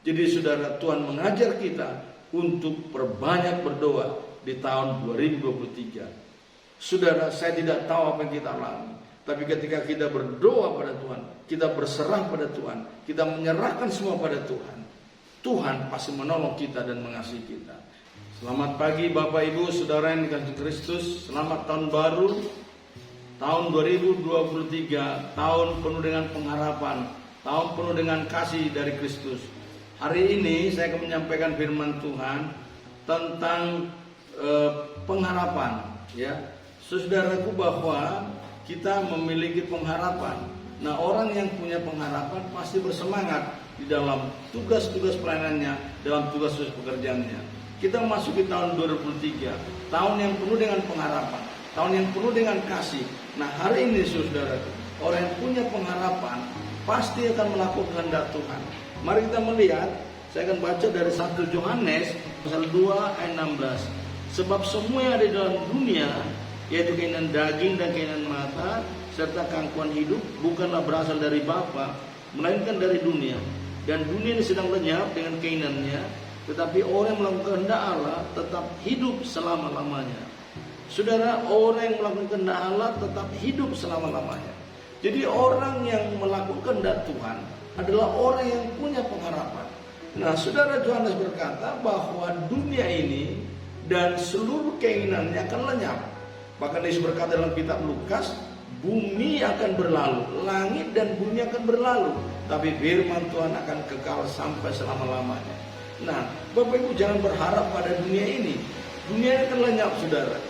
Jadi saudara, Tuhan mengajar kita untuk perbanyak berdoa di tahun 2023. Saudara, saya tidak tahu apa yang kita alami, tapi ketika kita berdoa pada Tuhan, kita berserah pada Tuhan, kita menyerahkan semua pada Tuhan, Tuhan pasti menolong kita dan mengasihi kita. Selamat pagi Bapak Ibu Saudara yang dikasihi Kristus. Selamat tahun baru, tahun 2023, tahun penuh dengan pengharapan, tahun penuh dengan kasih dari Kristus. Hari ini saya akan menyampaikan firman Tuhan tentang pengharapan, ya. Saudaraku, bahwa kita memiliki pengharapan. Nah, orang yang punya pengharapan pasti bersemangat di dalam tugas-tugas pelayanannya, dalam tugas-tugas pekerjaannya. Kita memasuki tahun 2023, tahun yang penuh dengan pengharapan, tahun yang penuh dengan kasih. Nah, hari ini saudaraku, orang yang punya pengharapan pasti akan melakukan kehendak Tuhan. Mari kita melihat, saya akan baca dari 1 Yohanes pasal 2 ayat 16. Sebab semua yang ada di dalam dunia, yaitu keinginan daging dan keinginan mata serta keangkuhan hidup, bukanlah berasal dari Bapa, melainkan dari dunia. Dan dunia ini sedang lenyap dengan keinginannya, tetapi orang yang melakukan kehendak Allah tetap hidup selama-lamanya. Saudara, orang yang melakukan kehendak Allah tetap hidup selama-lamanya. Jadi orang yang melakukan kehendak Tuhan adalah orang yang punya pengharapan. Nah, saudara, Yohanes berkata bahwa dunia ini dan seluruh keinginannya akan lenyap. Bahkan Yesus berkata dalam kitab Lukas, bumi akan berlalu, langit dan bumi akan berlalu, tapi firman Tuhan akan kekal sampai selama-lamanya. Nah, Bapak Ibu jangan berharap pada dunia ini. Dunia ini akan lenyap, saudara.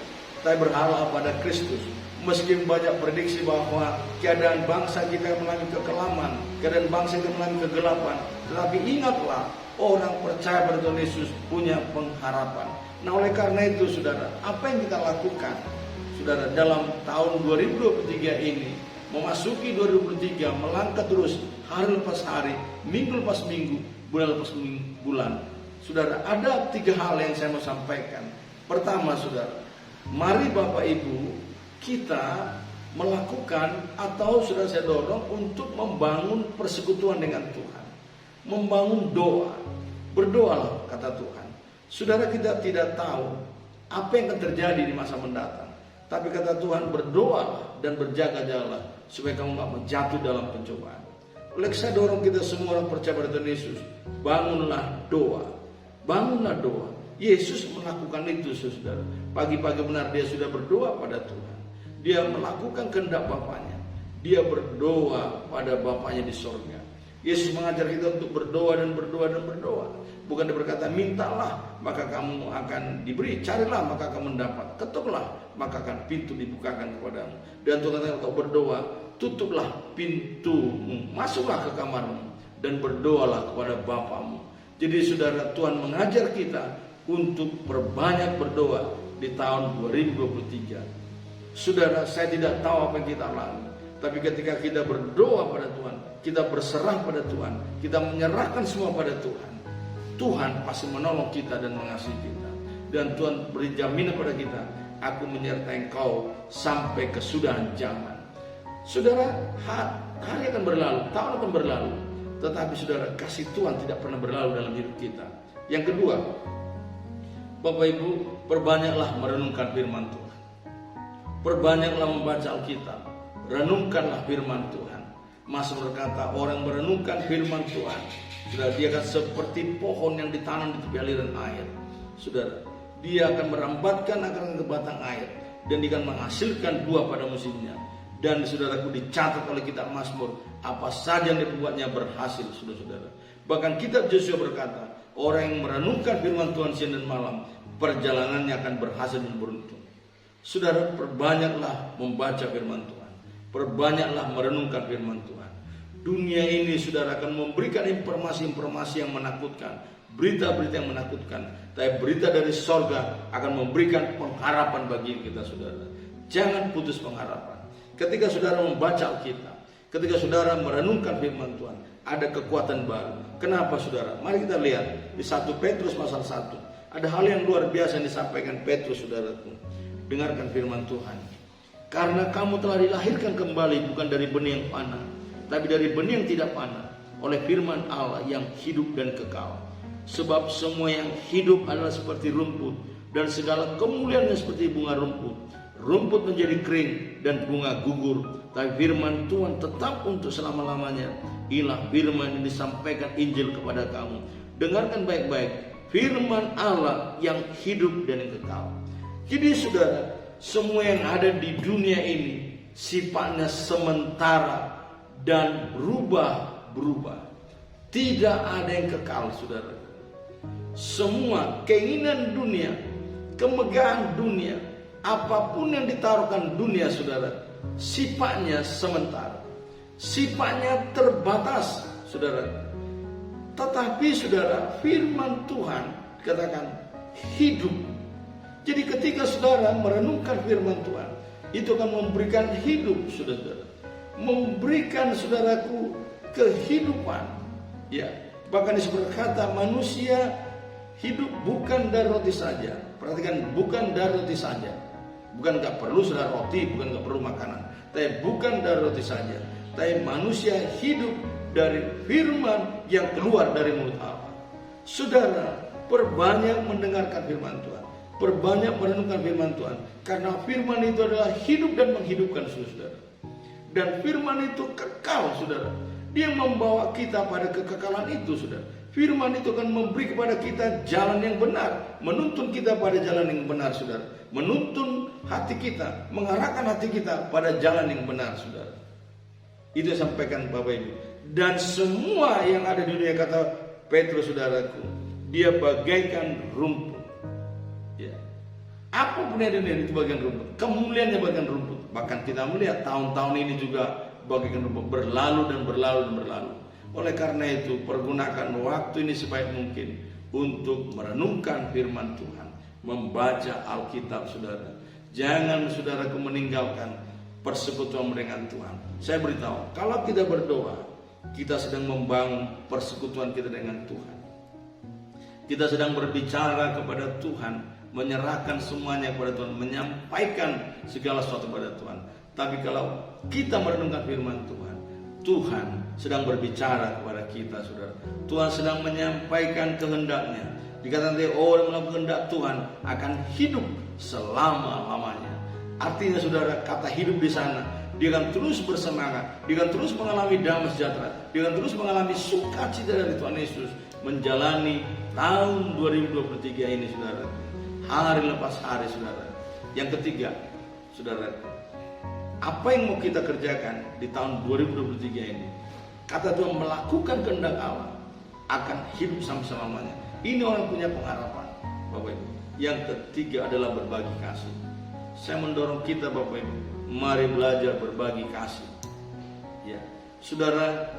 Saya berharap pada Kristus. Meski banyak prediksi bahwa keadaan bangsa kita akan mengalami kekelaman, keadaan bangsa kita mengalami kegelapan, tetapi ingatlah, orang percaya pada Tuhan Yesus punya pengharapan. Nah, oleh karena itu saudara, apa yang kita lakukan saudara dalam tahun 2023 ini, memasuki 2023, melangkah terus hari lepas hari, minggu lepas minggu, bulan lepas bulan. Saudara, ada 3 hal yang saya mau sampaikan. Pertama, saudara, mari Bapak Ibu kita melakukan, atau sudah saya dorong untuk membangun persekutuan dengan Tuhan, membangun doa. Berdoalah, kata Tuhan. Saudara, kita tidak tahu apa yang akan terjadi di masa mendatang, tapi kata Tuhan, berdoalah dan berjaga-jagalah supaya kamu tidak jatuh dalam pencobaan. Oleh saya dorong kita semua orang percaya pada Tuhan Yesus, bangunlah doa, bangunlah doa. Yesus melakukan itu, saudara. Pagi-pagi benar dia sudah berdoa pada Tuhan. Dia melakukan kehendak Bapaknya. Dia berdoa pada Bapaknya di sorga. Yesus mengajar kita untuk berdoa dan berdoa dan berdoa. Bukan dia berkata, mintalah maka kamu akan diberi, carilah maka kamu mendapat, ketuklah maka akan pintu dibukakan kepadamu. Dan Tuhan kata, kalau berdoa, tutuplah pintumu, masuklah ke kamarmu dan berdoalah kepada Bapamu. Jadi saudara, Tuhan mengajar kita untuk berbanyak berdoa di tahun 2023. Saudara, saya tidak tahu apa yang kita alami, tapi ketika kita berdoa pada Tuhan, kita berserah pada Tuhan, kita menyerahkan semua pada Tuhan, Tuhan pasti menolong kita dan mengasihi kita. Dan Tuhan beri jaminan pada kita, aku menyertai engkau sampai kesudahan zaman. Saudara, hari akan berlalu, tahun akan berlalu, tetapi saudara, kasih Tuhan tidak pernah berlalu dalam hidup kita. Yang kedua, Bapak Ibu, perbanyaklah merenungkan firman Tuhan. Perbanyaklah membaca Alkitab, renungkanlah firman Tuhan. Mazmur berkata, orang merenungkan firman Tuhan, saudara, dia akan seperti pohon yang ditanam di tepi aliran air. Saudara, dia akan merambatkan akarnya ke batang air, dan dia akan menghasilkan buah pada musimnya. Dan saudaraku, dicatat oleh kitab Mazmur, apa saja yang dibuatnya berhasil, saudara-saudara. Bahkan kitab Yosua berkata, orang yang merenungkan firman Tuhan siang dan malam, perjalanannya akan berhasil dan beruntung. Saudara, perbanyaklah membaca firman Tuhan, perbanyaklah merenungkan firman Tuhan. Dunia ini, saudara, akan memberikan informasi-informasi yang menakutkan, berita-berita yang menakutkan, tapi berita dari sorga akan memberikan pengharapan bagi kita, saudara. Jangan putus pengharapan. Ketika saudara membaca Alkitab, ketika saudara merenungkan firman Tuhan, ada kekuatan baru. Kenapa, saudara? Mari kita lihat di 1 Petrus pasal 1. Ada hal yang luar biasa yang disampaikan Petrus, saudaraku. Dengarkan firman Tuhan. Karena kamu telah dilahirkan kembali bukan dari benih yang panah, tapi dari benih yang tidak panah, oleh firman Allah yang hidup dan kekal. Sebab semua yang hidup adalah seperti rumput, dan segala kemuliaannya seperti bunga rumput. Rumput menjadi kering dan bunga gugur, tapi firman Tuhan tetap untuk selama-lamanya. Inilah firman yang disampaikan Injil kepada kamu. Dengarkan baik-baik firman Allah yang hidup dan yang kekal. Jadi saudara, semua yang ada di dunia ini sifatnya sementara dan berubah-berubah. Tidak ada yang kekal, saudara. Semua keinginan dunia, kemegahan dunia, apapun yang ditaruhkan dunia, saudara, sifatnya sementara, sifatnya terbatas, saudara. Tetapi saudara, firman Tuhan katakan hidup. Jadi ketika saudara merenungkan firman Tuhan, itu akan memberikan hidup, saudara. Memberikan saudaraku kehidupan. Ya, bahkan disebut kata manusia hidup bukan dari roti saja. Perhatikan, bukan dari roti saja. Bukan gak perlu saudara roti, bukan gak perlu makanan. Tapi bukan dari roti saja. Tapi manusia hidup dari firman yang keluar dari mulut Allah. Saudara, perbanyak mendengarkan firman Tuhan. Perbanyak merenungkan firman Tuhan. Karena firman itu adalah hidup dan menghidupkan, saudara. Dan firman itu kekal, saudara. Dia membawa kita pada kekekalan itu, saudara. Firman itu akan memberi kepada kita jalan yang benar, menuntun kita pada jalan yang benar, saudara. Menuntun hati kita, mengarahkan hati kita pada jalan yang benar, saudara. Itu yang sampaikan Bapak Ibu. Dan semua yang ada di dunia, kata Petrus saudaraku, dia bagaikan rumput. Ya. Apapun yang ada di dunia itu bagian rumput. Kemuliaannya bagian rumput. Bahkan kita melihat tahun-tahun ini juga bagaikan rumput, berlalu dan berlalu dan berlalu. Oleh karena itu, pergunakan waktu ini sebaik mungkin untuk merenungkan firman Tuhan, membaca Alkitab, saudara. Jangan saudaraku meninggalkan persekutuan dengan Tuhan. Saya beritahu, kalau kita berdoa, kita sedang membangun persekutuan kita dengan Tuhan. Kita sedang berbicara kepada Tuhan, menyerahkan semuanya kepada Tuhan, menyampaikan segala sesuatu kepada Tuhan. Tapi kalau kita merenungkan firman Tuhan, Tuhan sedang berbicara kepada kita, saudara. Tuhan sedang menyampaikan kehendaknya. Dikatakan orang melakukan kehendak Tuhan akan hidup selama-lamanya. Artinya saudara, kata hidup di sana, dia akan terus bersemangat, dia akan terus mengalami damai sejahtera, dia akan terus mengalami sukacita dari Tuhan Yesus menjalani tahun 2023 ini, saudara. Hari lepas hari, saudara. Yang ketiga, saudara, apa yang mau kita kerjakan di tahun 2023 ini? Kata Tuhan, melakukan kehendak Allah akan hidup sampai-lamanya. Ini orang punya pengharapan, Bapak Ibu. Yang ketiga adalah berbagi kasih. Saya mendorong kita, Bapak Ibu, mari belajar berbagi kasih. Ya, saudara,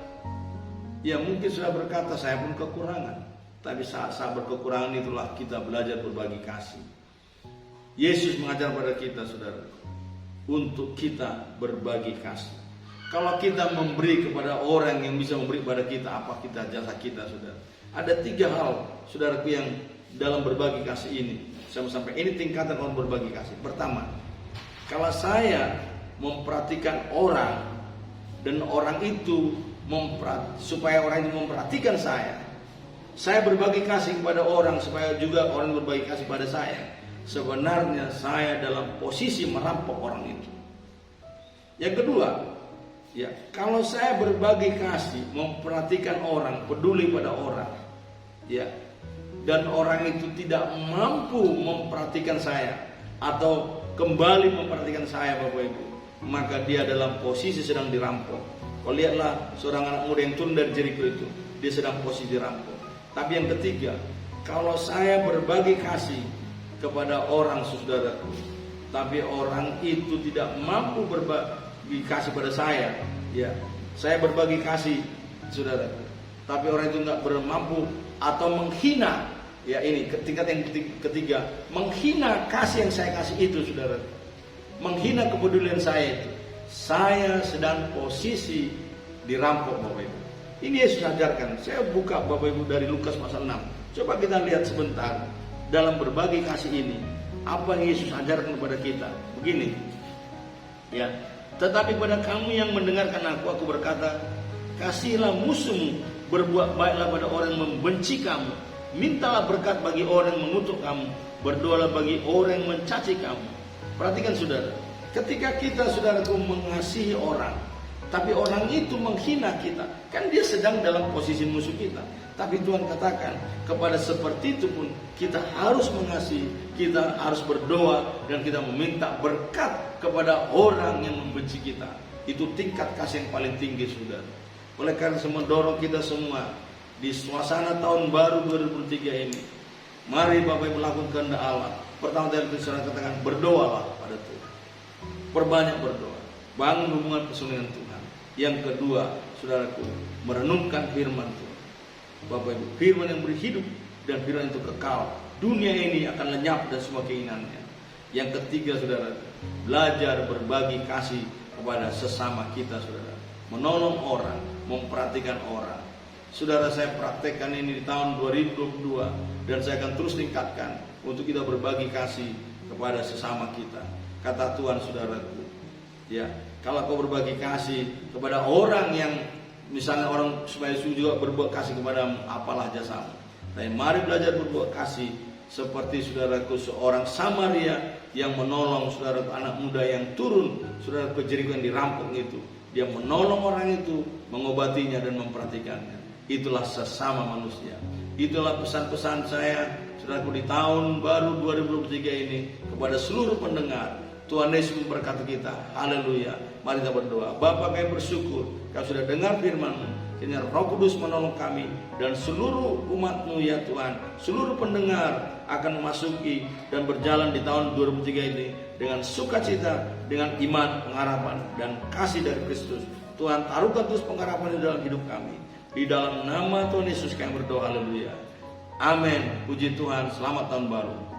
ya mungkin sudah berkata saya pun kekurangan, tapi saat berkekurangan itulah kita belajar berbagi kasih. Yesus mengajar pada kita, saudara, untuk kita berbagi kasih. Kalau kita memberi kepada orang yang bisa memberi kepada kita, apa kita jasa kita, saudara. Ada 3 hal, saudaraku, yang dalam berbagi kasih ini saya mau sampai. Ini tingkatan orang berbagi kasih. Pertama, kalau saya memperhatikan orang dan orang itu supaya orang itu memperhatikan saya berbagi kasih kepada orang supaya juga orang berbagi kasih pada saya. Sebenarnya saya dalam posisi merampok orang itu. Yang kedua, ya, kalau saya berbagi kasih, memperhatikan orang, peduli pada orang, ya, dan orang itu tidak mampu memperhatikan saya atau kembali memperhatikan saya, Bapak Ibu, maka dia dalam posisi sedang dirampok. Kau lihatlah seorang anak muda yang turun dari Jeriko itu, dia sedang posisi dirampok. Tapi yang ketiga, kalau saya berbagi kasih kepada orang, saudaraku, tapi orang itu tidak mampu berbagi kasih pada saya, ya, saya berbagi kasih, saudaraku, tapi orang itu nggak bermampu atau menghina, ya, ini tingkat yang ketiga, menghina kasih yang saya kasih itu, saudara, menghina kepedulian saya itu, saya sedang posisi dirampok, Bapak Ibu. Ini Yesus ajarkan. Saya buka, Bapak Ibu, dari Lukas pasal 6. Coba kita lihat sebentar dalam berbagi kasih ini, apa yang Yesus ajarkan kepada kita. Begini, ya, tetapi pada kamu yang mendengarkan aku berkata, kasihilah musuhmu berbuat baiklah pada orang yang membenci kamu, mintalah berkat bagi orang yang mengutuk kamu, berdoalah bagi orang yang mencaci kamu. Perhatikan saudara, ketika kita saudaraku mengasihi orang, tapi orang itu menghina kita, kan dia sedang dalam posisi musuh kita. Tapi Tuhan katakan kepada seperti itu pun kita harus mengasihi, kita harus berdoa, dan kita meminta berkat kepada orang yang membenci kita. Itu tingkat kasih yang paling tinggi saudara. Oleh karena itu mendorong kita semua di suasana tahun baru 2023 ini, mari Bapak Ibu melakukan kehendak Allah. Pertama kali saudara katakan berdoalah pada Tuhan, perbanyak berdoa, bangun hubungan personal dengan Tuhan. Yang kedua, saudaraku, merenungkan firman Tuhan. Bapak Ibu, firman yang berhidup dan firman itu kekal. Dunia ini akan lenyap dan semua keinginannya. Yang ketiga, saudara, belajar berbagi kasih kepada sesama kita, saudara. Menolong orang, memperhatikan orang. Saudara, saya praktekkan ini di tahun 2022 dan saya akan terus tingkatkan untuk kita berbagi kasih kepada sesama kita. Kata Tuhan, saudaraku, ya, kalau kau berbagi kasih kepada orang yang misalnya orang supaya juga berbuat kasih kepadamu, apalah jasamu. Tapi mari belajar berbuat kasih seperti saudaraku seorang Samaria yang menolong saudaraku anak muda yang turun saudaraku ke Jeriko yang dirampok itu. Dia menolong orang itu, mengobatinya dan memperhatikannya. Itulah sesama manusia. Itulah pesan-pesan saya saudaraku di tahun baru 2023 ini kepada seluruh pendengar. Tuhan Yesus memberkati kita. Haleluya. Mari kita berdoa. Bapa, kami bersyukur Kau sudah dengar firman-Mu. Kiranya Roh Kudus menolong kami dan seluruh umat-Mu ya Tuhan. Seluruh pendengar akan memasuki dan berjalan di tahun 2003 ini dengan sukacita, dengan iman, pengharapan dan kasih dari Kristus. Tuhan, taruhkan terus pengharapan di dalam hidup kami. Di dalam nama Tuhan Yesus kami berdoa. Haleluya. Amin. Puji Tuhan. Selamat tahun baru.